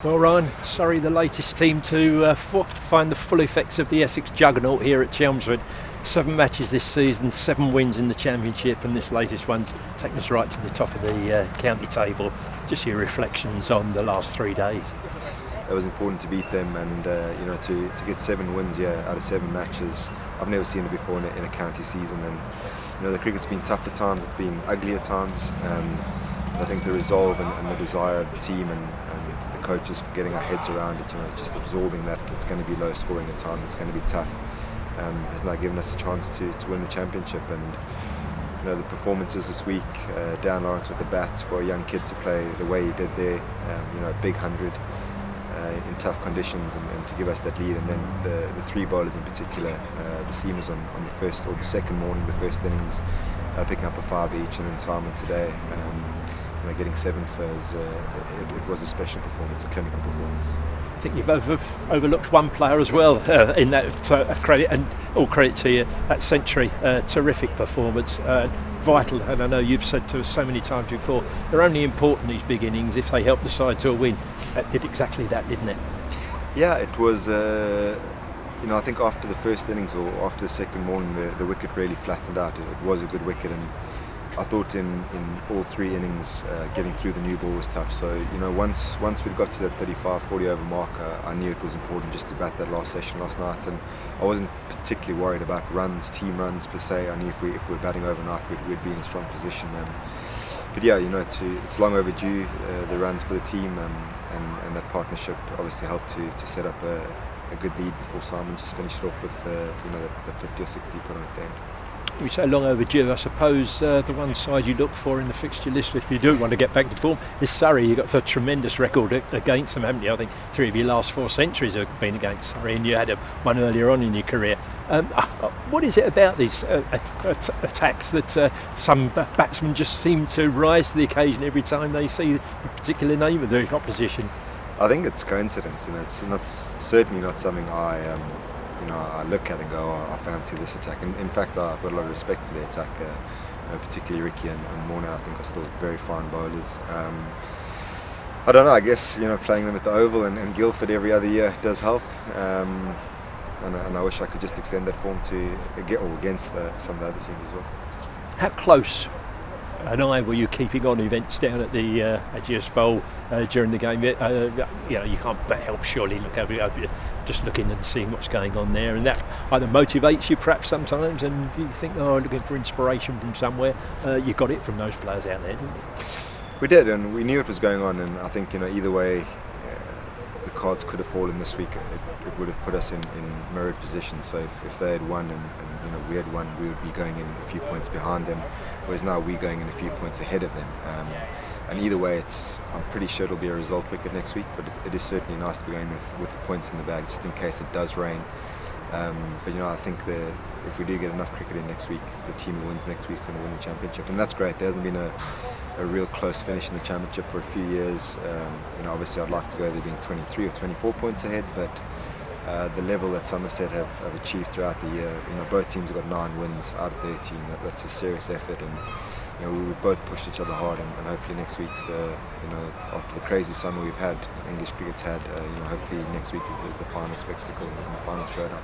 Well, Ryan, Surrey, the latest team to find the full effects of the Essex juggernaut here at Chelmsford. 7 matches this season, 7 wins in the Championship, and this latest one's taken us right to the top of the county table. Just your reflections on the last 3 days. It was important to beat them, and to get 7 wins out of 7 matches. I've never seen it before in a county season, and the cricket's been tough at times, it's been ugly at times. I think the resolve and the desire of the team and the coaches for getting our heads around it, just absorbing that it's going to be low scoring at times, it's going to be tough, has now given us a chance to win the championship. And the performances this week, Dan Lawrence with the bat for a young kid to play the way he did there, a big 100 in tough conditions, and to give us that lead. And then the 3 bowlers in particular, the seamers on the first or the second morning, the first innings, picking up a 5 each, and then Simon today getting 7 furs. It was a special performance, a clinical performance. I think you've overlooked one player as well in that credit, and all credit to you, that century. Terrific performance, vital. And I know you've said to us so many times before, they're only important, these big innings, if they help the side to a win. That did exactly that, didn't it? Yeah, it was. I think after the first innings or after the second morning, the wicket really flattened out. It was a good wicket, and I thought in all 3 innings, getting through the new ball was tough. So once we got to that 35-40 over mark, I knew it was important just to bat that last session last night, and I wasn't particularly worried about runs, team runs per se. I knew if we were batting overnight, we'd be in a strong position. But yeah, it's long overdue, the runs for the team, and that partnership obviously helped to set up a good lead before Simon just finished it off with the 50 or 60 put on at the end. We say long overdue. I suppose the one side you look for in the fixture list, if you do want to get back to form, is Surrey. You've got a tremendous record against them, haven't you? I think 3 of your last 4 centuries have been against Surrey, and you had one earlier on in your career. What is it about these attacks that some batsmen just seem to rise to the occasion every time they see the particular name of the opposition? I think it's coincidence. It's certainly not something I look at and go, I fancy this attack. And in fact, I've got a lot of respect for the attack, particularly Ricky and Morna. I think are still very fine bowlers. I don't know, I guess playing them at the Oval and Guildford every other year does help. And I wish I could just extend that form to against some of the other teams as well. How close an eye were you keeping on events down at the Ageas Bowl during the game? You can't but help surely look over, just looking and seeing what's going on there, and that either motivates you perhaps sometimes, and you think, looking for inspiration from somewhere. You got it from those players out there, didn't you? We did, and we knew it was going on, and I think either way the cards could have fallen this week. It would have put us in mirrored positions. So if they had won and we had won, we would be going in a few points behind them, whereas now we're going in a few points ahead of them. And either way, I'm pretty sure it'll be a result wicket next week, but it is certainly nice to be going with the points in the bag just in case it does rain. But I think if we do get enough cricket in next week, the team who wins next week is going to win the championship, and that's great. There hasn't been a real close finish in the championship for a few years. Obviously I'd like to go there being 23 or 24 points ahead, but the level that Somerset have achieved throughout the year, both teams have got 9 wins out of 13. That's a serious effort, and we've both pushed each other hard, and hopefully next week's after the crazy summer we've had, English cricket's had, hopefully next week is the final spectacle and the final showdown.